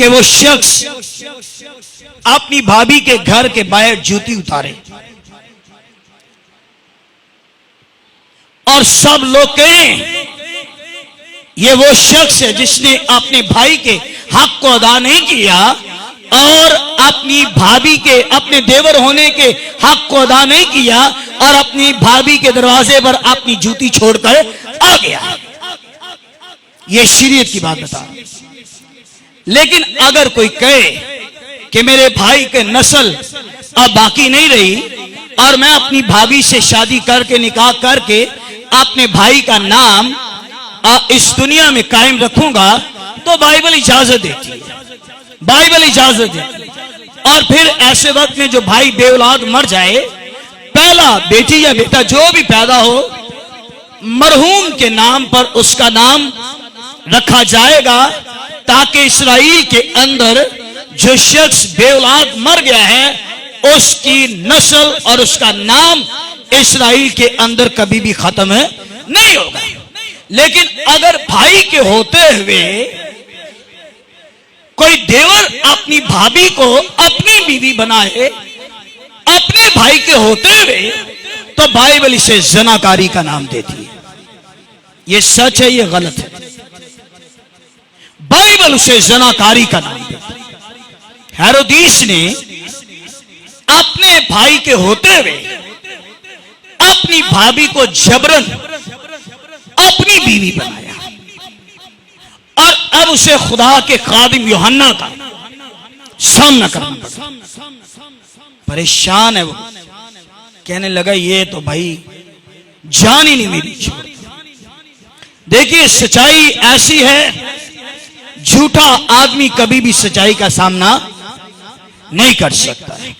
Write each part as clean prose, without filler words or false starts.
कि वो शख्स अपनी भाभी के घर के बाहर जूती उतारे और सब लोग कहें ये वो शख्स है जिसने अपने भाई के हक को अदा नहीं किया और अपनी भाभी के, अपने देवर होने के हक को अदा नहीं किया और अपनी भाभी के दरवाजे पर अपनी जूती छोड़कर आ गया। ये शरीयत की बात बता। लेकिन अगर कोई कहे कि मेरे भाई के नस्ल अब बाकी नहीं रही और मैं अपनी भाभी से शादी करके निकाह करके अपने भाई का नाम इस दुनिया में कायम रखूंगा, तो बाइबल इजाजत देती है, बाइबल इजाजत देती है। और फिर ऐसे वक्त में जो भाई बेऔलाद मर जाए, पहला बेटी या बेटा जो भी पैदा हो, मरहूम के नाम पर उसका नाम रखा जाएगा, ताकि इस्राइल के अंदर जो शख्स बेऔलाद मर गया है उसकी नस्ल और उसका नाम इस्राइल के अंदर कभी भी खत्म नहीं होगा। लेकिन अगर भाई के होते हुए कोई देवर अपनी भाभी को अपनी बीवी बनाए अपने भाई के होते हुए, तो बाइबल इसे जनाकारी का नाम देती है। ये सच है, ये गलत है। बाइबल उसे जनाकारी का नाम देती है। हेरोदिस ने अपने भाई के होते हुए अपनी भाभी को जबरन अपनी बीवी बनाया और अब उसे खुदा के खादिम यूहन्ना का सामना करना पड़ा। परेशान है वो, कहने लगा ये तो भाई जान ही नहीं मेरी छोड़। देखिए सच्चाई ऐसी है, झूठा आदमी कभी भी सच्चाई का सामना नहीं कर सकता है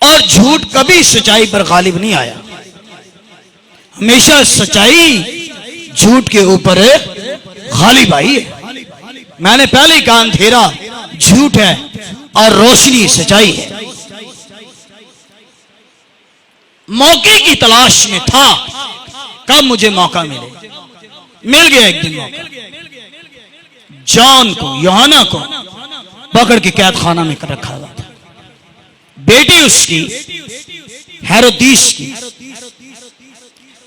और झूठ कभी सच्चाई पर गालिब नहीं आया। हमेशा सच्चाई झूठ के ऊपर गालिब आई है। मैंने पहले ही कहा अंधेरा झूठ है और रोशनी सच्चाई है। मौके की तलाश में था, कब मुझे मौका मिले, मिल गया एक दिन मौका। जॉन को, यूहन्ना को पकड़ के कैद खाना में रखा हुआ था। बेटी उसकी हेरोदिस की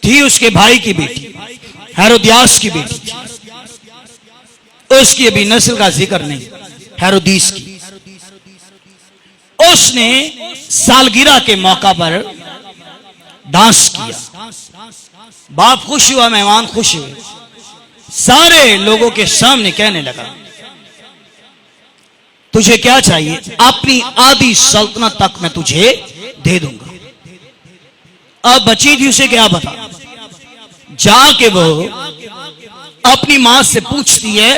थी, उसके भाई की बेटी हेरोदियास की बेटी थी। उसकी अभी नस्ल का जिक्र नहीं, हेरोदिस की। उसने सालगिरह के मौका पर डांस किया। बाप खुश हुआ, मेहमान खुश हुए। सारे लोगों के सामने कहने लगा तुझे क्या चाहिए, अपनी आधी सल्तनत तक मैं तुझे दे दूंगा। अब बची थी उसे क्या बता, जाके वो अपनी मां से पूछती है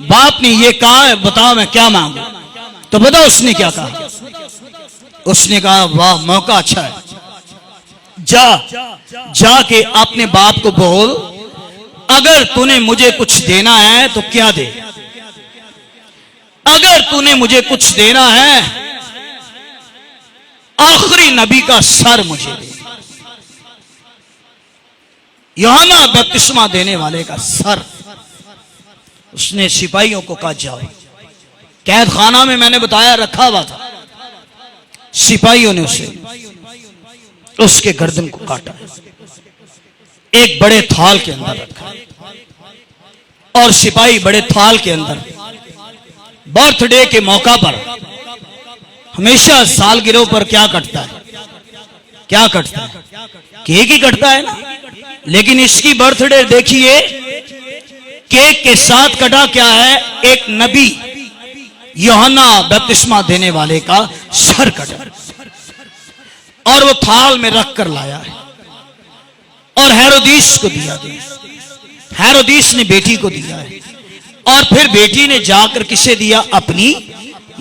बाप ने ये कहा है, बताओ मैं क्या मांगू। तो बता उसने क्या कहा। उसने कहा वाह मौका अच्छा है, जाके अपने बाप को बोल अगर तूने मुझे कुछ देना है तो क्या दे, अगर तूने मुझे कुछ देना है आखिरी नबी का सर मुझे दे, यूहन्ना बपतिस्मा देने वाले का सर। उसने सिपाहियों को कहा जाओ, कैद खाना में मैंने बताया रखा हुआ था। सिपाहियों ने उसके गर्दन को काटा, एक बड़े थाल के अंदर रखा और सिपाही बड़े थाल के अंदर बर्थडे के मौका पर, हमेशा सालगिरह पर क्या कटता है, क्या कटता है, केक ही कटता है ना। लेकिन इसकी बर्थडे देखिए, केक के साथ कटा क्या है, एक नबी यूहन्ना बपतिस्मा देने वाले का सर कटा और वो थाल में रख कर लाया है और हेरोदिस को दिया गया। हेरोदिस ने बेटी को दिया है और फिर बेटी ने जाकर किसे दिया, अपनी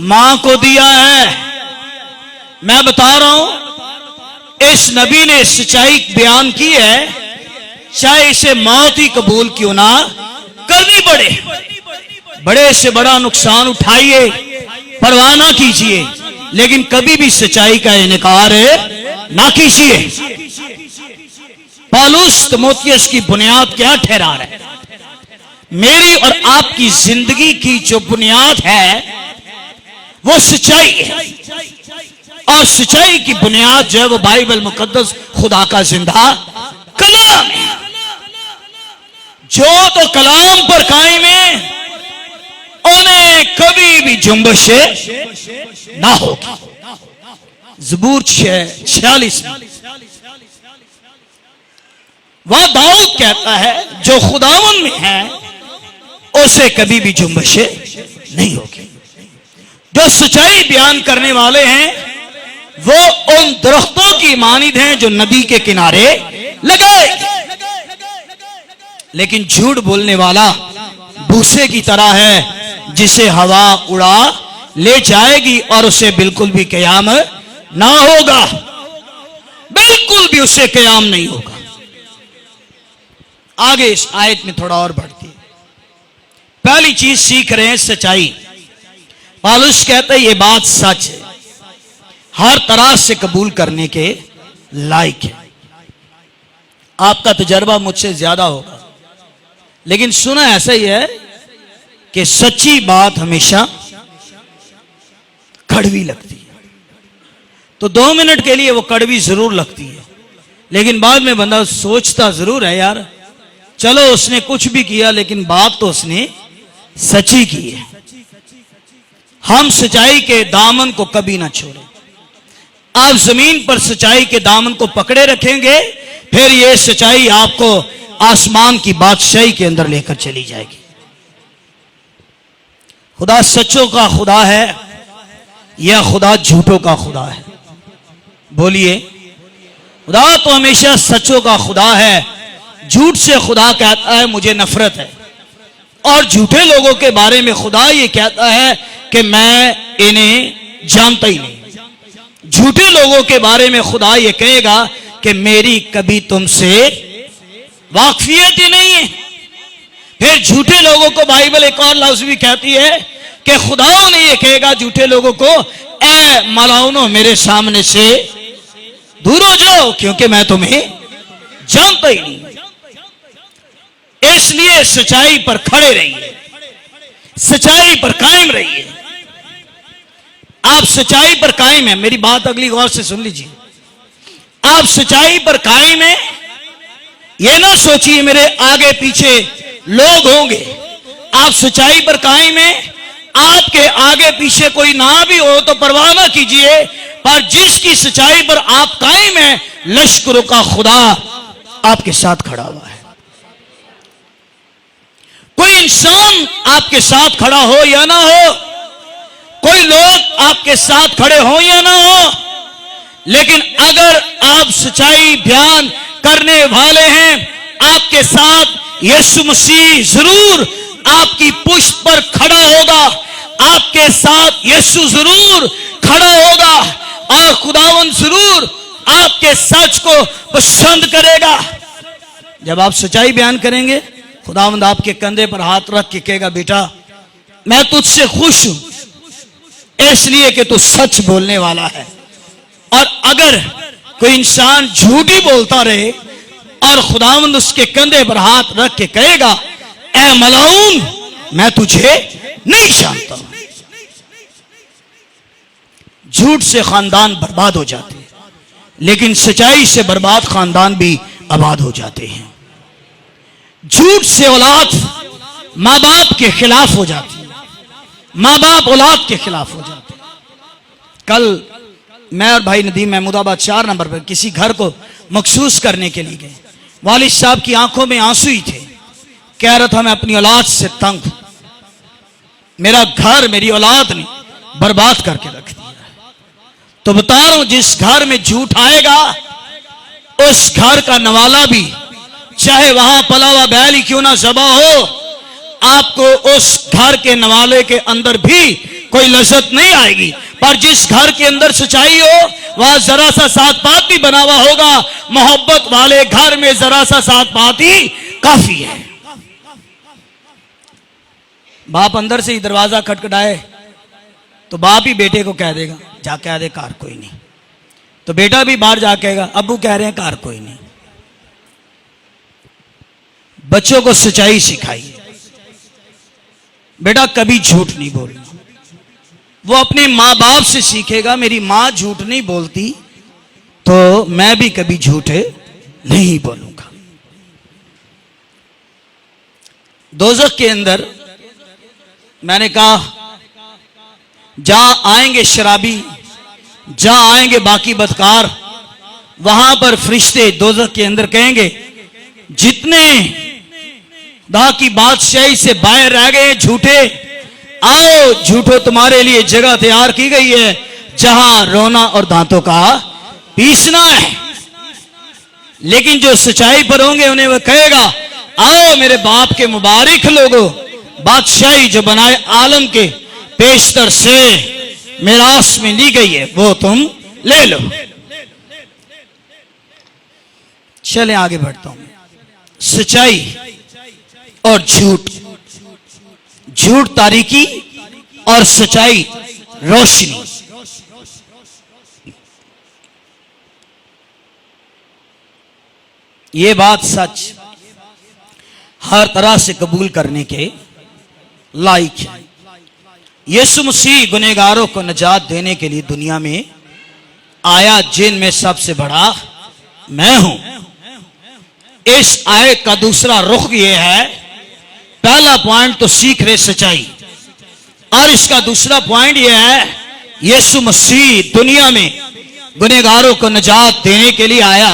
मां को दिया है। मैं बता रहा हूं इस नबी ने सच्चाई बयान की है, चाहे इसे मौत ही कबूल क्यों ना करनी पड़े। बड़े से बड़ा नुकसान उठाइए, परवाह ना कीजिए, लेकिन कभी भी सच्चाई का इनकार ना कीजिए। पौलुस तीमुथियुस की बुनियाद क्या ठहरा रहा है, मेरी और आपकी जिंदगी की जो बुनियाद है वो सच्चाई है, और सच्चाई की बुनियाद जो है वो बाइबल मुकद्दस खुदा का जिंदा कलाम है। जो तो कलाम पर कायम है उन्हें कभी भी जुम्बश ना होगी। ज़बूर 46 वह दाऊद कहता है जो खुदावन में है उसे कभी भी जुम्बश नहीं होगी। जो सच्चाई बयान करने वाले हैं वो उन दरख्तों की मानिद हैं जो नदी के किनारे लगाए, लेकिन झूठ बोलने वाला भूसे की तरह है जिसे हवा उड़ा ले जाएगी और उसे बिल्कुल भी कयाम ना होगा, बिल्कुल भी उसे कयाम नहीं होगा। आगे इस आयत में थोड़ा और बढ़ती है। पहली चीज सीख रहे हैं सच्चाई। पौलुस कहते हैं ये बात सच है, हर तरह से कबूल करने के लायक है। आपका तजर्बा मुझसे ज्यादा होगा, लेकिन सुना ऐसा ही है कि सच्ची बात हमेशा कड़वी लगती है। तो 2 मिनट के लिए वो कड़वी जरूर लगती है, लेकिन बाद में बंदा सोचता जरूर है यार चलो उसने कुछ भी किया लेकिन बात तो उसने सच्ची की है। हम सच्चाई के दामन को कभी ना छोड़ें। आप जमीन पर सच्चाई के दामन को पकड़े रखेंगे, फिर ये सच्चाई आपको आसमान की बादशाही के अंदर लेकर चली जाएगी। खुदा सच्चों का खुदा है या खुदा झूठों का खुदा है? बोलिए। खुदा तो हमेशा सच्चों का खुदा है। झूठ से खुदा कहता है मुझे नफरत है, और झूठे लोगों के बारे में खुदा ये कहता है कि मैं इन्हें जानता ही नहीं। झूठे लोगों के बारे में खुदा ये कहेगा कि मेरी कभी तुमसे वाकफियत ही नहीं है। फिर झूठे लोगों को बाइबल एक और लफ्ज भी कहती है कि खुदा ने ये कहेगा झूठे लोगों को, ए मलाउनो मेरे सामने से दूर हो जाओ क्योंकि मैं तुम्हें जानता ही नहीं। इसलिए सच्चाई पर खड़े रहिए, सच्चाई पर कायम रहिए। आप सच्चाई पर कायम है, मेरी बात अगली गौर से सुन लीजिए। आप सच्चाई पर कायम है, ये ना सोचिए मेरे आगे पीछे लोग होंगे। आप सच्चाई पर कायम है, आपके आगे पीछे कोई ना भी हो तो परवाह ना कीजिए, पर जिसकी सच्चाई पर आप कायम है लश्करों का खुदा आपके साथ खड़ा हुआ है। कोई इंसान आपके साथ खड़ा हो या ना हो, कोई लोग आपके साथ खड़े हो या ना हो, लेकिन अगर आप सच्चाई बयान करने वाले हैं आपके साथ यीशु मसीह जरूर आपकी पुष्ट पर खड़ा होगा, आपके साथ यीशु जरूर खड़ा होगा, और खुदावंद जरूर आपके सच को पसंद करेगा। जब आप सच्चाई बयान करेंगे खुदावंद आपके कंधे पर हाथ रख के कहेगा बेटा मैं तुझसे खुश हूं इसलिए कि तू सच बोलने वाला है। और अगर कोई इंसान झूठ ही बोलता रहे और खुदावंद उसके कंधे पर हाथ रख के कहेगा ए मलाऊन मैं तुझे नहीं जानता। झूठ से खानदान बर्बाद हो जाते हैं, लेकिन सच्चाई से बर्बाद खानदान भी आबाद हो जाते हैं। झूठ से औलाद माँ बाप के खिलाफ हो जाती है, माँ बाप औलाद के खिलाफ हो जाते हैं। कल मैं और भाई नदीम महमूदाबाद 4 नंबर पर किसी घर को मखसूस करने के लिए गए। वालिद साहब की आंखों में आंसू ही थे, कह रहा था मैं अपनी औलाद से तंग हूं, मेरा घर मेरी औलाद ने बर्बाद करके रख दिया। तो बता रहा हूं जिस घर में झूठ आएगा उस घर का नवाला भी चाहे वहां पला हुआ बैल ही क्यों ना ज़बा हो, आपको उस घर के नवाले के अंदर भी कोई लज्जत नहीं आएगी। पर जिस घर के अंदर सच्चाई हो वहां जरा सा सात पात भी बना हुआ होगा। मोहब्बत वाले घर में जरा सा सात पात ही काफी है। बाप अंदर से ही दरवाजा खटखटाए तो बाप ही बेटे को कह देगा जा कह दे कार कोई नहीं, तो बेटा भी बाहर जा कहेगा अब्बू कह रहे हैं कार कोई नहीं। बच्चों को सच्चाई सिखाइए, बेटा कभी झूठ नहीं बोलना। वो अपने माँ बाप से सीखेगा, मेरी माँ झूठ नहीं बोलती तो मैं भी कभी झूठे नहीं बोलूंगा। दोज़ख के अंदर मैंने कहा जहां आएंगे शराबी, जहां आएंगे बाकी बदकार, वहां पर फरिश्ते दोज़ख के अंदर कहेंगे जितने खुदा की बादशाही से बाहर रह गए झूठे, आओ झूठो तुम्हारे लिए जगह तैयार की गई है जहां रोना और दांतों का पीसना है। लेकिन जो सच्चाई पर होंगे उन्हें वह कहेगा आओ मेरे बाप के मुबारक लोगों, बादशाही जो बनाए आलम के पेशतर से मिरास में ली गई है वो तुम ले लो। चले आगे बढ़ता हूं। सच्चाई और झूठ, झूठ तारीकी और सच्चाई रोशनी। ये बात सच हर तरह से कबूल करने के लायक है। यीशु मसीह गुनहगारों को निजात देने के लिए दुनिया में आया, जिनमें सबसे बड़ा मैं हूं। इस आयत का दूसरा रुख यह है, पहला पॉइंट तो सीख रहे सच्चाई, और इसका दूसरा पॉइंट यह है यीशु मसीह दुनिया में गुनहगारों को निजात देने के लिए आया।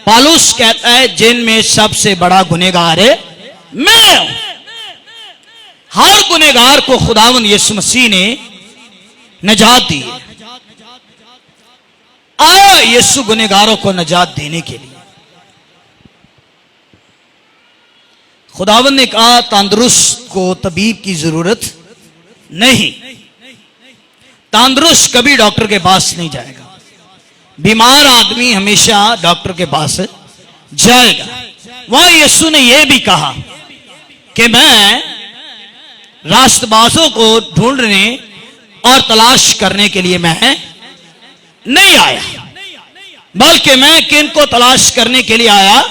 पौलुस कहता है जिनमें सबसे बड़ा गुनहगार है मैं हूं। हर गुनहगार को खुदावंद यीशु मसीह ने निजात दी है। आया यीशु गुनहगारों को निजात देने के लिए। खुदावंद ने कहा तंदुरुस्त को तबीब की जरूरत नहीं। तंदुरुस्त कभी डॉक्टर के पास नहीं जाएगा, बीमार आदमी हमेशा डॉक्टर के पास जाएगा। वहां यीशु ने यह भी कहा कि मैं रास्तबाजों को ढूंढने और तलाश करने के लिए मैं नहीं आया, बल्कि मैं किन को तलाश करने के लिए आया?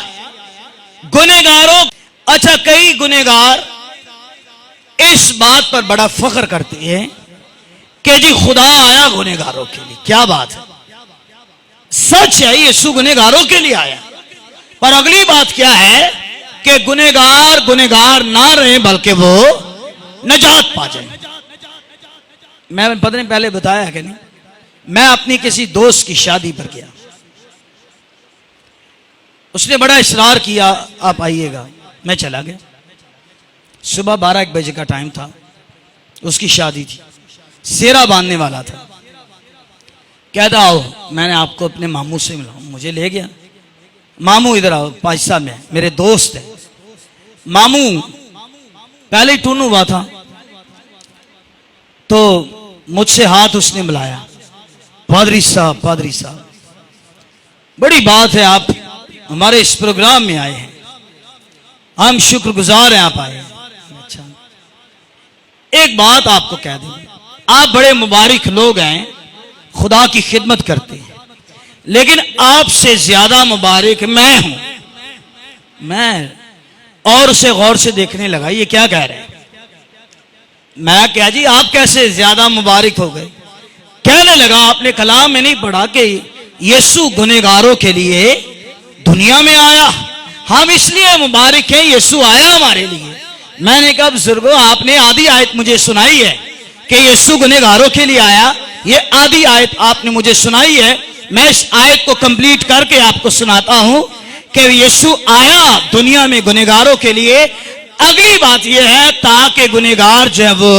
गुनहगारों। अच्छा, कई गुनहगार इस बात पर बड़ा फख्र करते हैं कि जी खुदा आया गुनहगारों के लिए। क्या बात है, सच है, यीशु गुनहगारों के लिए आया। पर अगली बात क्या है कि गुनहगार ना रहे बल्कि वो निजात पा जाए। मैं पता नहीं पहले बताया कि नहीं, मैं अपनी किसी दोस्त की शादी पर गया। उसने बड़ा इसरार किया आप आइएगा, मैं चला गया। सुबह 12-1 बजे का टाइम था, उसकी शादी थी, सेहरा बांधने वाला था। कहता आओ मैंने आपको अपने मामू से मिलाऊं। मुझे ले गया, मामू इधर आओ, पाजी साहब में मेरे दोस्त है। मामू पहले ही टून हुआ था तो मुझसे हाथ उसने मिलाया, पादरी साहब बड़ी बात है आप हमारे इस प्रोग्राम में आए हैं, हम शुक्रगुजार हैं आप आए हैं। अच्छा, एक बात आपको कह दें, आप बड़े मुबारक लोग हैं, खुदा की खिदमत करते हैं, लेकिन आपसे ज्यादा मुबारक मैं हूं। मैं और उसे गौर से देखने लगा, ये क्या कह रहे हैं? मैं क्या जी आप कैसे ज्यादा मुबारक हो गए? कहने लगा आपने कलाम में नहीं पढ़ा कि यीशु गुनहगारों के लिए दुनिया में आया, हम इसलिए मुबारक हैं, यीशु आया हमारे लिए। मैंने कहा बुजुर्गो आपने आधी आयत मुझे सुनाई है कि यीशु गुनहगारों के लिए आया, ये आधी आयत आपने मुझे सुनाई है। मैं इस आयत को कंप्लीट करके आपको सुनाता हूं कि यीशु आया दुनिया में गुनहगारों के लिए। अगली बात यह है ताकि गुनहगार जो है वो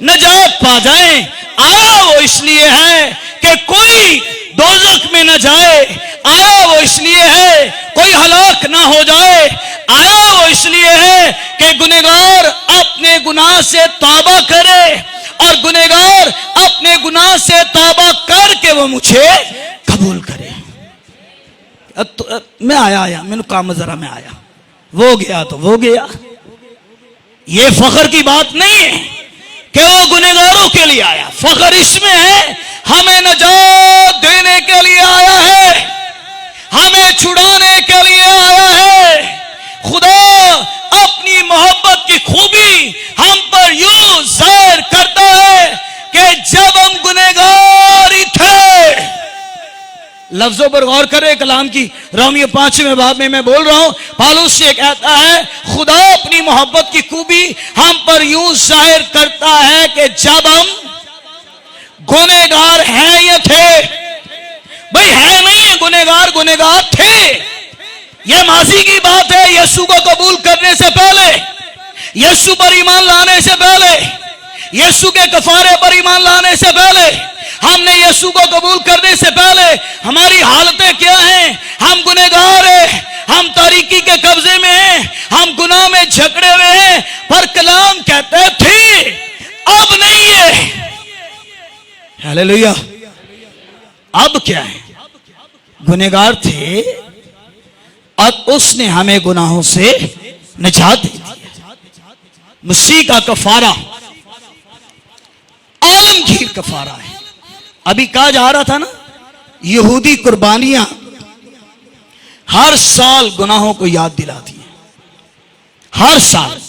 निजात पा जाए। आया वो इसलिए है कि कोई दोज़ख में न जाए, आया वो इसलिए है कोई हलाक ना हो जाए, आया वो इसलिए है कि गुनहगार अपने गुनाह से तौबा करे और गुनहगार अपने गुनाह से तौबा करके वो मुझे कबूल करे। मैं आया मैंने काम जरा मैं आया, वो गया तो वो गया। ये फख्र की बात नहीं है कि वो गुनहगारों के लिए आया, फख्र इसमें है हमें निजात देने के लिए आया है, हमें छुड़ाने के लिए आया है। खुदा अपनी मोहब्बत की खूबी हम पर यूं जाहिर करता है कि जब हम गुनहगार ही थे। लफ्जों पर गौर करें कलाम की। रोमियो 5वें बाब में मैं बोल रहा हूं, पौलुस ये कहता है खुदा अपनी मोहब्बत की खूबी हम पर यूं जाहिर करता है कि जब हम गुनहगार हैं या थे। भाई है नहीं है गुनहगार, गुनहगार थे। यह माजी की बात है। यीशु को कबूल करने से पहले, यीशु पर ईमान लाने से पहले, यीशु के कफारे पर ईमान लाने से पहले, हमने यीशु को कबूल करने से पहले हमारी हालतें क्या हैं? हम गुनहगार हैं, हम तारीकी के कब्जे में हैं, हम गुनाह में झगड़े हुए हैं। पर कलाम कहते थे, अब नहीं है। हालेलुया। अब क्या है? गुनहगार थे और उसने हमें गुनाहों से निजात दे दी। मसीह का कफारा आलमगीर कफारा है। अभी कहा जा रहा था ना, यहूदी कुर्बानियां हर साल गुनाहों को याद दिलाती हैं, हर साल।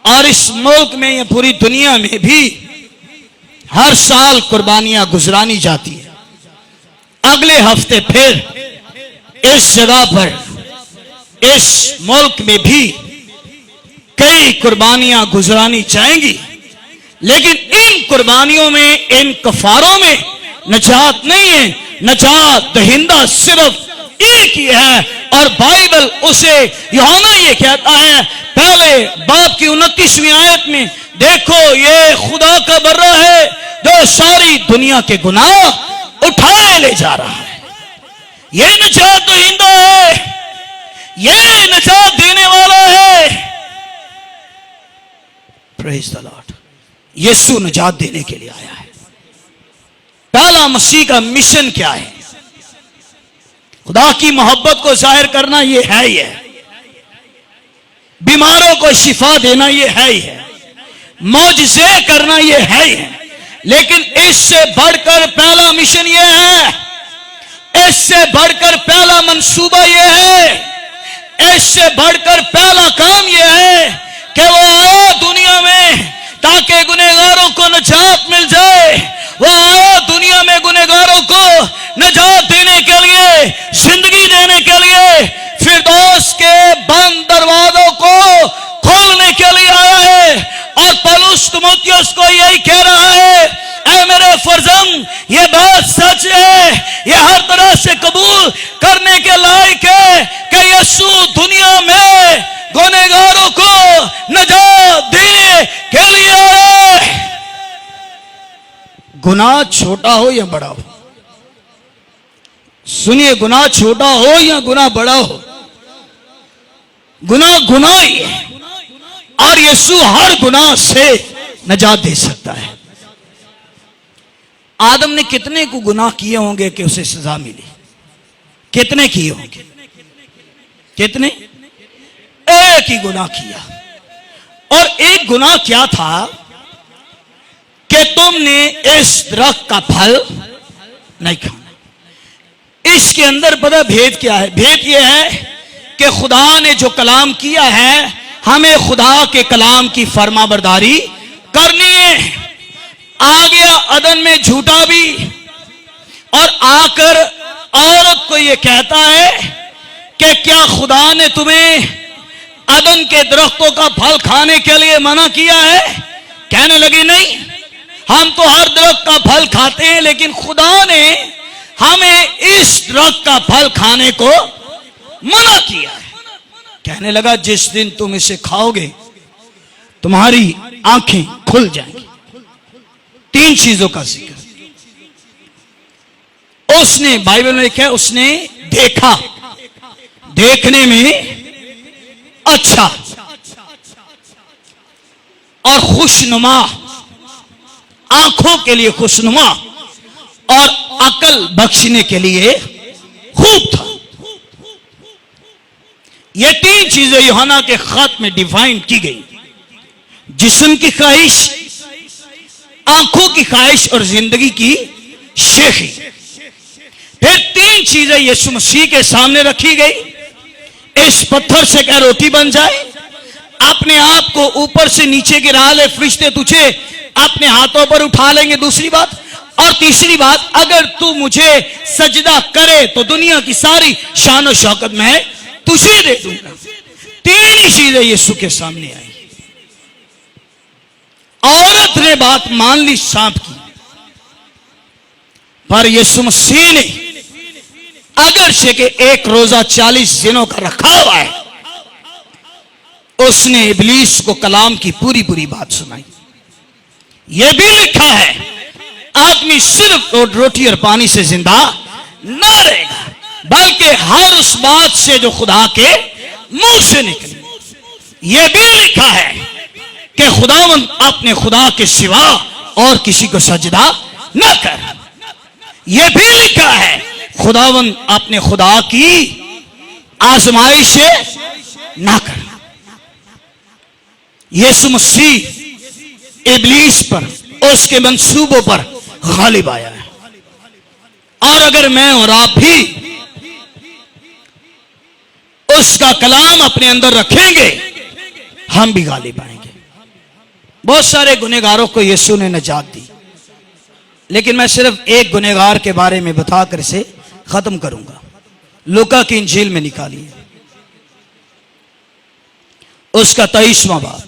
और इस मुल्क में या पूरी दुनिया में भी हर साल कुर्बानियां गुजरानी जाती है। अगले हफ्ते फिर इस जगह पर, इस मुल्क में भी कई कुर्बानियां गुजरानी जाएंगी। लेकिन इन कुर्बानियों में, इन कफारों में नजात नहीं है। नजात दहिंदा सिर्फ एक ही है और बाइबल उसे, यूहन्ना ये कहता है पहले बाब की 29वीं आयत में, देखो ये खुदा का बर्रा है जो सारी दुनिया के गुनाह उठाए ले जा रहा है। ये नजात दहिंदा है, ये नजात देने वाला है। Praise the Lord. यीशु निजात देने के लिए आया है। पहला मसीह का मिशन क्या है? खुदा की मोहब्बत को जाहिर करना, ये है ही है। बीमारों को शिफा देना, ये है ही है। मौजज़े करना, ये है ही है। लेकिन इससे बढ़कर पहला मिशन ये है, इससे बढ़कर पहला मंसूबा ये है, इससे बढ़कर पहला काम ये है कि वो आया दुनिया में ताकि गुनहगारों को निजात मिल जाए। वो आया दुनिया में गुनहगारों को निजात देने के लिए, जिंदगी देने के लिए, फिरदौस के बंद दरवाजों को खोलने के लिए आया है। और पौलुस तीमुथियुस को यही कह रहा है, ऐ मेरे फर्जंद, ये बात सच है, ये हर तरह से कबूल करने के लायक है कि यीशु दुनिया में गुनहगारों को निजात देने के लिए आए। गुनाह छोटा हो या बड़ा हो, सुनिए, गुनाह छोटा हो या गुनाह बड़ा हो, गुनाह गुनाह ही है। और यीशु हर गुनाह से निजात दे सकता है। आदम ने कितने को गुनाह किए होंगे कि उसे सजा मिली? कितने किए होंगे? कितने? एक ही गुनाह किया। और एक गुनाह क्या था कि तुमने इस दरख्त का फल नहीं खाना। इसके अंदर पता भेद क्या है? भेद यह है कि खुदा ने जो कलाम किया है, हमें खुदा के कलाम की फरमाबरदारी करनी है। आ गया अदन में झूठा भी, और आकर औरत को यह कहता है कि क्या खुदा ने तुम्हें अदन के दरख्तों का फल खाने के लिए मना किया है? कहने लगी नहीं, हम तो हर दरख्त का फल खाते हैं, लेकिन खुदा ने हमें इस दरख्त का फल खाने को मना किया है। कहने लगा, जिस दिन तुम इसे खाओगे तुम्हारी आंखें खुल जाएंगी। तीन चीजों का जिक्र उसने, बाइबल में लिखा है, उसने देखा, देखने में अच्छा और खुशनुमा, आंखों के लिए खुशनुमा और अकल बख्शने के लिए खूब था। ये तीन चीजें यूहन्ना के खत में डिफाइन की गई। जिस्म की ख्वाहिश, आंखों की ख्वाहिश और जिंदगी की शेखी। फिर तीन चीजें यीशु मसीह के सामने रखी गई। इस पत्थर से क्या रोटी बन जाए? अपने आप को ऊपर से नीचे गिरा ले, फरिश्ते तुझे अपने हाथों पर उठा लेंगे। दूसरी बात, और तीसरी बात, अगर तू मुझे सजदा करे तो दुनिया की सारी शान और शौकत मैं तुझे दे दूंगा। तीन ही चीजें यीशु के सामने आई। औरत ने बात मान ली सांप की, पर यीशु मसीह ने अगर से के एक रोजा 40 दिनों का रखा हुआ है, उसने इब्लीस को कलाम की पूरी पूरी बात सुनाई। यह भी लिखा है, आदमी सिर्फ रोटी और पानी से जिंदा न रहेगा, बल्कि हर उस बात से जो खुदा के मुंह से निकली। यह भी लिखा है कि खुदावंद अपने खुदा के सिवा और किसी को सजदा न कर। यह भी लिखा है, खुदावंद अपने खुदा की आजमाइश से ना कर। यीशु मसीह इब्लीस पर, उसके मंसूबों पर गालिब आया है। और अगर मैं और आप भी उसका कलाम अपने अंदर रखेंगे, हम भी गालिब आएंगे। बहुत सारे गुनहगारों को यीशु ने निजात दी, लेकिन मैं सिर्फ एक गुनहगार के बारे में बताकर इसे खत्म करूंगा। लूका की इंजील में निकालिए उसका 23वां बाब,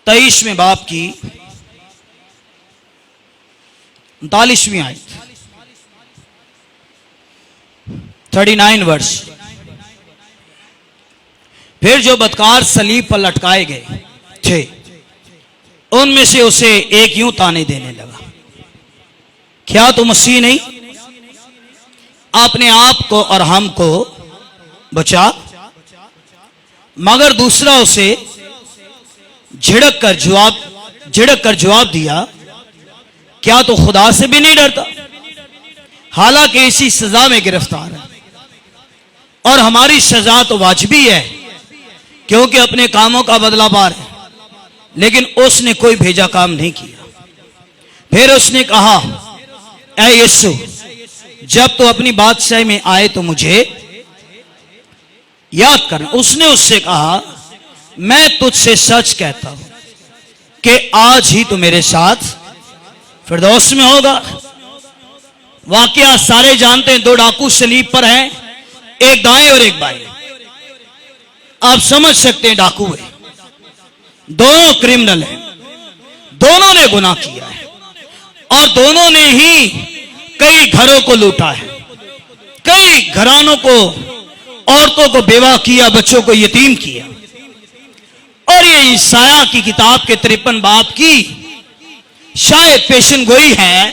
23वें बाब की 39वीं आयत, 39 वर्ष। फिर जो बदकार सलीब पर लटकाए गए थे, उनमें से उसे एक यूं ताने देने लगा, क्या तो मसीह नहीं? अपने आप को और हमको बचा। मगर दूसरा उसे झिड़क कर जवाब दिया, क्या तो खुदा से भी नहीं डरता? हालांकि इसी सजा में गिरफ्तार है, और हमारी सजा तो वाजिबी है, क्योंकि अपने कामों का बदला पार है। लेकिन उसने कोई भेजा काम नहीं किया। फिर उसने कहा, ऐ यीशु, जब तो अपनी बादशाही में आए तो मुझे याद करना। उसने उससे कहा, मैं तुझसे सच कहता हूं कि आज ही तो मेरे साथ फिरदौस में होगा। वाकया सारे जानते हैं, 2 डाकू सलीब पर हैं, एक दाएं और एक बाएं। आप समझ सकते हैं, डाकू है, दोनों क्रिमिनल हैं, दोनों ने गुनाह किया है, और दोनों ने ही कई घरों को लूटा है, कई घरानों को, औरतों को बेवा किया, बच्चों को यतीम किया। और ये ईसाया की किताब के 53 बाब की शायद पेशन गोई है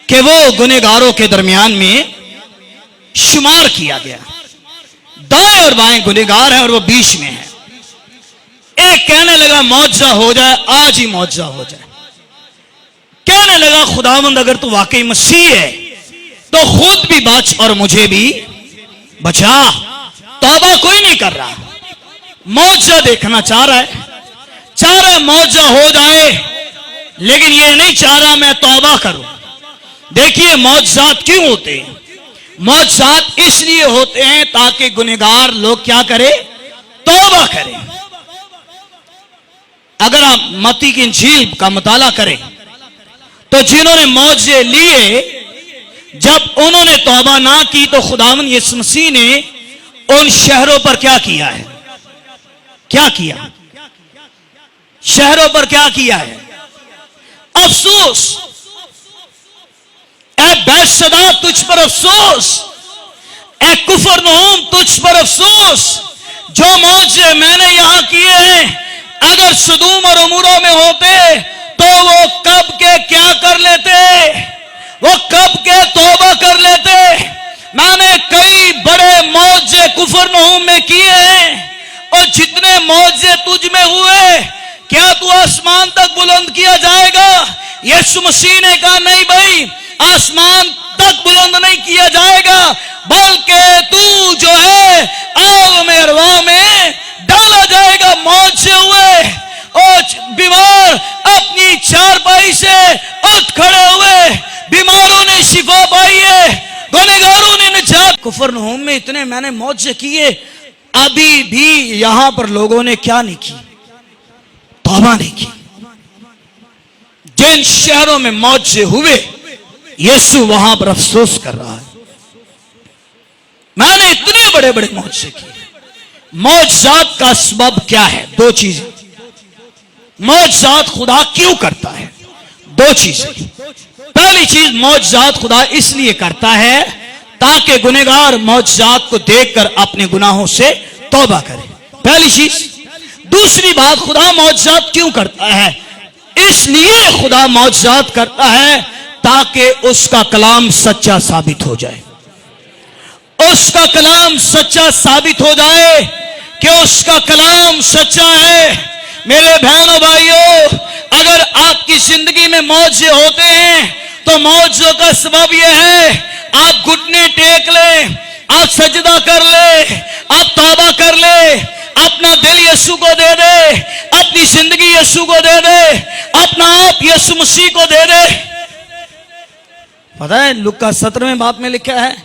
कि वो गुनहगारों के दरमियान में शुमार किया गया। दाएं और बाएं गुनहगार है और वो बीच में है। एक कहने लगा मौजज़ा हो जाए, आज ही मौजज़ा हो जाए। कहने लगा, खुदावंद अगर तू वाकई मसीह है तो खुद भी बच और मुझे भी बचा। तौबा कोई नहीं कर रहा, मौजज़ा देखना चाह रहा है मौजज़ा हो जाए, लेकिन ये नहीं चाह रहा मैं तौबा करूं। देखिए मौजज़ात क्यों होते हैं? मौजज़ात इसलिए होते हैं ताकि गुनहगार लोग क्या करें? तौबा करें। अगर आप मत्ती की इंजील का मुताला करें तो जिन्होंने मौजे लिए, जब उन्होंने तौबा ना की तो खुदावंद यीशु मसीह ने उन शहरों पर क्या किया है? क्या किया? शहरों पर क्या किया है? अफसोस। ए बैतसैदा तुझ पर अफसोस, ए कुफरनहूम तुझ पर अफसोस। जो मौजे मैंने यहां किए हैं, अगर सदूम और उमूरा में होते तो वो कब के क्या कर लेते? वो कब के तौबा कर लेते। मैंने कई बड़े मौजे कुफरनहूम में किए हैं, और जितने मौजे तुझ में हुए, क्या तू आसमान तक बुलंद किया जाएगा? यीशु मसीह ने कहा, नहीं भाई, आसमान तक बुलंद नहीं किया जाएगा, बल्कि तू जो है आग में अरवा में डाला जाएगा। मौजे हुए और बीमार अपनी चारपाई से उठ खड़े हुए, बीमारों ने शिफा पाई है, गुनहगारों ने निजात कुफरनहूम में इतने मैंने मौजे किए, अभी भी यहां पर लोगों ने क्या नहीं की, तौबा नहीं की। जिन शहरों में मौजे हुए, यीशु वहां पर अफसोस कर रहा है, मैंने इतने बड़े बड़े मौजे किए। मौजज़ात का सबब क्या है? दो चीजें। मौजज़ात खुदा क्यों करता है? दो चीजें। पहली चीज, मौजज़ात खुदा इसलिए करता है ताकि गुनहगार मौजज़ात को देखकर अपने गुनाहों से तौबा करे, पहली चीज। दूसरी बात, खुदा मौजज़ात क्यों करता है? इसलिए खुदा मौजज़ात करता है ताकि उसका कलाम सच्चा साबित हो जाए। उसका कलाम सच्चा साबित हो जाए कि उसका कलाम सच्चा है। मेरे बहनों भाइयों, अगर आपकी जिंदगी में मौजे होते हैं तो मौजों का सबब यह है, आप घुटने टेक ले, आप सजदा कर ले, आप तौबा कर ले, अपना दिल यीशु को दे दे, अपनी जिंदगी यीशु को दे दे, अपना आप यीशु मसीह को दे दे। पता है लुका 17वें बाब में लिखा है,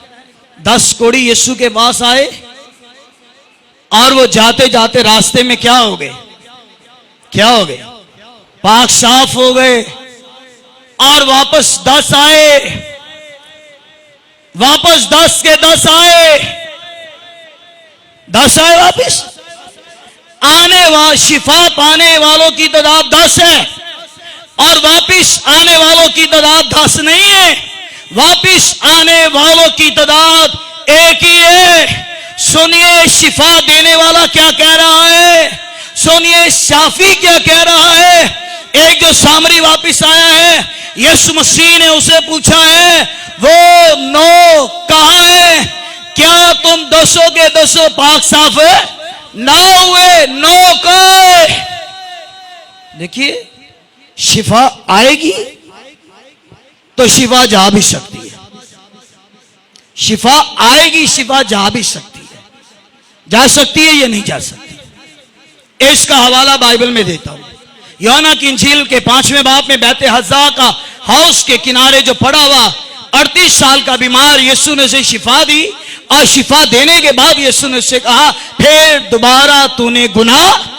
10 कोढ़ी यीशु के पास आए और वो जाते जाते रास्ते में क्या हो गए? क्या हो गए? पाक साफ हो गए। और वापस 10 आए, वापस 10 के 10 आए, 10 आए वापस। शिफा पाने वालों की तादाद 10 है और वापिस आने वालों की तादाद 10 नहीं है, वापिस आने वालों की तादाद एक ही है। सुनिए शिफा देने वाला क्या कह रहा है, सुनिए शाफी क्या कह रहा है। एक जो सामरी वापिस आया है, यीशु मसीह ने उसे पूछा है, वो 9 कहां है? क्या तुम 200 के 200 पाक साफ है? 9 हुए, 9 का। देखिए, शिफा आएगी तो शिफा जा भी सकती है, शिफा आएगी, शिफा जा भी सकती है। जा सकती है या नहीं जा सकती? इसका हवाला बाइबल में देता हूं। यूहन्ना की इंजील के 5वें बाब में बैते हज़ा का हाउस के किनारे जो पड़ा हुआ 38 साल का बीमार, यीशु ने उसे शिफा दी और शिफा देने के बाद यीशु ने उससे कहा, फिर दोबारा तूने गुनाह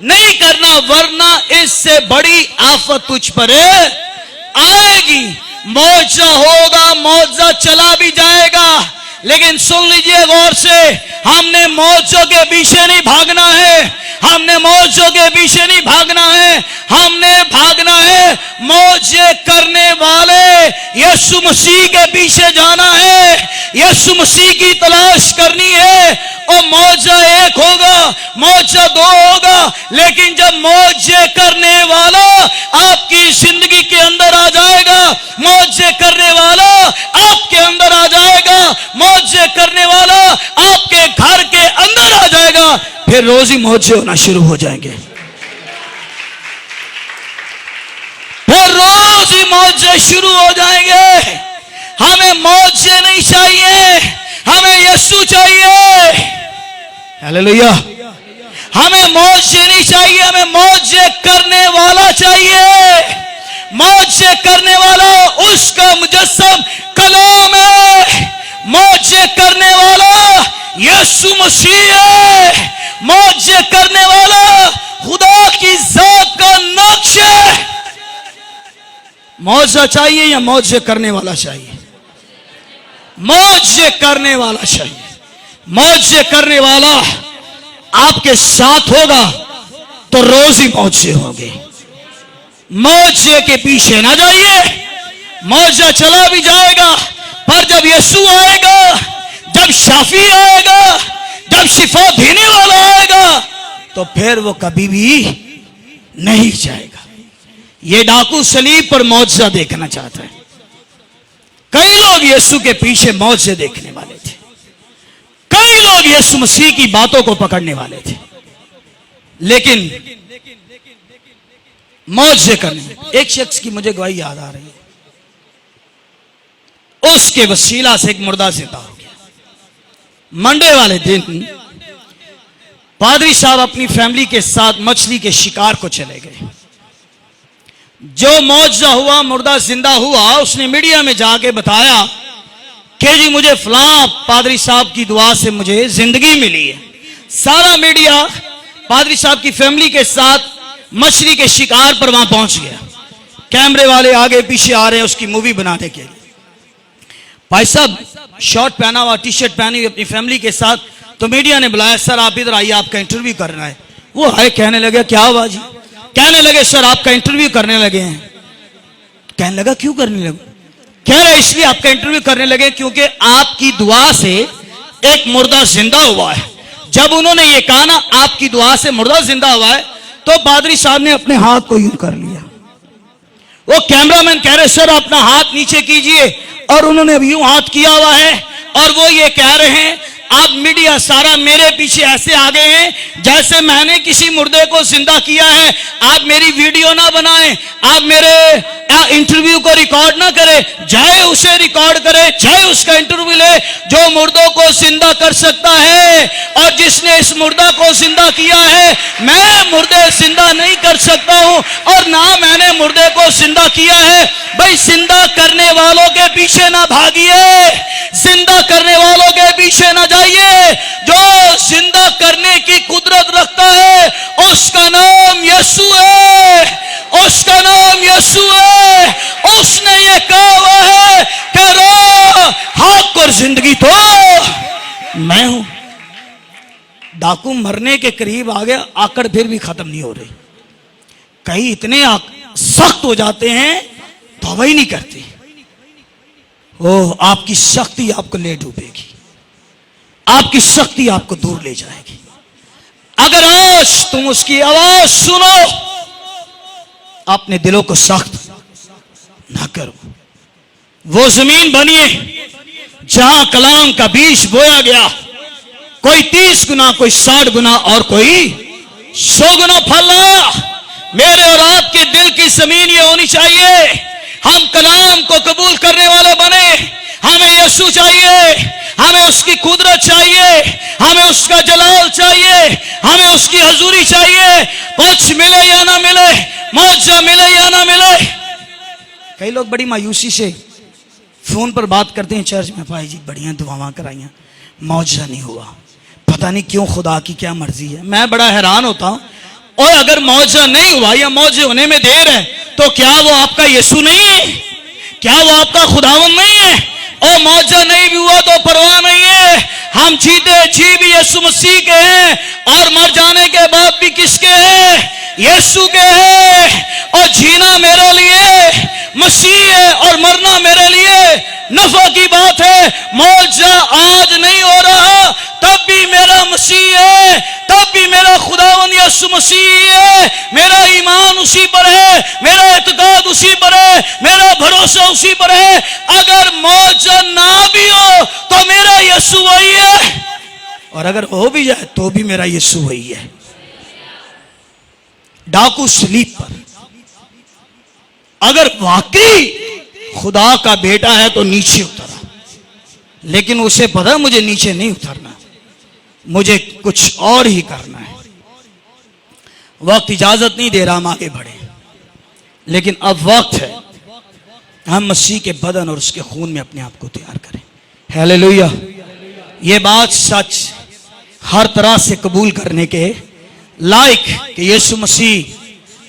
नहीं करना, वरना इससे बड़ी आफत तुझ पर आएगी। मौजा होगा, मौजा चला भी जाएगा, लेकिन सुन लीजिए गौर से, हमने मौजों के पीछे नहीं भागना है, हमने मौजों के पीछे नहीं भागना है, हमने भागना है मौजे करने वाले यीशु मसीह के पीछे जाना है, यीशु मसीह की तलाश करनी है। और मौजा एक होगा, मौजा 2 होगा, लेकिन जब मौजे करने वाला आपकी जिंदगी के अंदर आ जाएगा, मौजे करने वाला आपके अंदर आ जाएगा, मौजे करने वाला आपके घर के अंदर आ जाएगा, फिर रोज ही मौजे होना शुरू हो जाएंगे, फिर रोज ही मौजे शुरू हो जाएंगे। हमें मौजे नहीं चाहिए, हमें यीशु चाहिए। हालेलुया। हमें मौजे नहीं चाहिए, हमें मौजे करने वाला चाहिए। मौजे करने वाला उसका मुजस्सम कलाम है, मौजे करने वाला यीशु मसीह है, मौजे करने वाला खुदा की जात का नक्श है। मौजा चाहिए या मौजे करने वाला चाहिए? मौजे करने वाला चाहिए। मौजे करने वाला आपके साथ होगा तो रोज ही मौजे होंगे। मौजे के पीछे ना जाइए, मौजा चला भी जाएगा, पर जब यीशु आएगा, जब शाफी आएगा, जब शिफा देने वाला आएगा, तो फिर वो कभी भी नहीं जाएगा। ये डाकू सलीब पर मौजा देखना चाहता है। कई लोग यीशु के पीछे मौजे देखने वाले थे, कई लोग यीशु मसीह की बातों को पकड़ने वाले थे, लेकिन मौजे करने। एक शख्स की मुझे गवाही याद आ रही है, उसके वसीला से एक मुर्दा जिंदा हो गया। मंडे वाले दिन पादरी साहब अपनी फैमिली के साथ मछली के शिकार को चले गए। जो मौजा हुआ, मुर्दा जिंदा हुआ, उसने मीडिया में जाके बताया कि जी मुझे फलां पादरी साहब की दुआ से मुझे जिंदगी मिली है। सारा मीडिया पादरी साहब की फैमिली के साथ मछली के शिकार पर वहां पहुंच गया। कैमरे वाले आगे पीछे आ रहे हैं उसकी मूवी बनाने के लिए। भाई साहब शॉर्ट पहना हुआ, टी शर्ट पहनी हुई अपनी फैमिली के साथ, तो मीडिया ने बुलाया, सर आप इधर आइए, आपका इंटरव्यू करना है। वो आए, कहने लगे क्या हुआ जी? कहने लगे सर आपका इंटरव्यू करने लगे हैं। कहने लगा क्यों करने लगे? कह रहे इसलिए आपका इंटरव्यू करने लगे क्योंकि आपकी दुआ से एक मुर्दा जिंदा हुआ है। जब उन्होंने ये कहा ना आपकी दुआ से मुर्दा जिंदा हुआ है, तो पादरी साहब ने अपने हाथ को यूं कर लिया। वो कैमरामैन कह रहे सर अपना हाथ नीचे कीजिए, और उन्होंने अभी यूं हाथ किया हुआ है, और वो ये कह रहे हैं आप मीडिया सारा मेरे पीछे ऐसे आ गए हैं जैसे मैंने किसी मुर्दे को जिंदा किया है। आप मेरी वीडियो ना बनाएं, आप मेरे इंटरव्यू को रिकॉर्ड ना करें, चाहे उसे रिकॉर्ड करे, चाहे उसका इंटरव्यू ले। जो मुर्दों को जिंदा कर सकता है और जिसने इस मुर्दा को जिंदा किया है, मैं मुर्दे जिंदा नहीं कर सकता हूं और ना मैंने मुर्दे को जिंदा किया है। भाई जिंदा करने वालों के पीछे ना भागिए, जिंदा करने वालों के पीछे ना जाइए। जो जिंदा करने की कुदरत रखता है उसका नाम यीशु है, उसका नाम यीशु है। उसने ये कहा हुआ है कि रो हक और जिंदगी तो मैं हूं। डाकू मरने के करीब आ गया, आकड़ फिर भी खत्म नहीं हो रही। कई इतने सख्त हो जाते हैं तौबा ही नहीं करते। ओह आपकी शक्ति आपको ले डूबेगी, आपकी शक्ति आपको दूर ले जाएगी। अगर आज तुम उसकी आवाज सुनो, अपने दिलों को सख्त ना करो। वो जमीन बनिए जहां कलाम का बीज बोया गया, कोई 30 गुना, कोई 60 गुना और कोई 100 गुना फल लाया। मेरे और आपके दिल की जमीन ये होनी चाहिए, हम कलाम को कबूल करने वाले बने। हमें यीशु चाहिए, हमें उसकी कुदरत चाहिए, हमें उसका जलाल चाहिए, हमें उसकी हजूरी चाहिए। कुछ मिले या ना मिले, मौजा मिले या ना मिले। कई लोग बड़ी मायूसी से फोन पर बात करते हैं चर्च में, भाई जी बढ़िया दुआवां कराइयां, मौजा नहीं हुआ, पता नहीं क्यों, खुदा की क्या मर्जी है। मैं बड़ा हैरान होता हूं, और अगर मौजा नहीं हुआ या मौजे होने में देर है तो क्या वो आपका यीशु नहीं है? क्या वो आपका खुदावंद नहीं है? और मौजा नहीं भी हुआ तो परवाह नहीं है। हम जीते जी भी यीशु मसीह के हैं और मर जाने के बाद भी किसके हैं? यीशु के हैं। और जीना मेरे लिए मसीह है और मरना मेरे लिए नफा की बात है। मौजा आज नहीं हो रहा तब भी मेरा मसीह है, तब भी मेरा खुदावंद यीशु मसीह है। मेरा ईमान उसी पर है, मेरा एतकाद उसी पर है, मेरा भरोसा उसी पर है। अगर मौजा ना भी हो तो मेरा यीशु वही है, और अगर हो भी जाए तो भी मेरा यीशु वही है। डाकू सलीब पर अगर वाकई खुदा का बेटा है तो नीचे उतरा, लेकिन उसे पता मुझे नीचे नहीं उतरना, मुझे कुछ और ही करना है। वक्त इजाजत नहीं दे रहा हम आगे बढ़े, लेकिन अब वक्त है हम मसीह के बदन और उसके खून में अपने आप को तैयार करें। हालेलुया। ये बात सच हर तरह से कबूल करने के लायक कि यीशु मसीह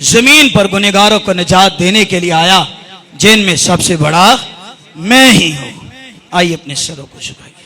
जमीन पर गुनहगारों को निजात देने के लिए आया, जिनमें सबसे बड़ा मैं ही हूं। आइए अपने सरों को झुकाइए।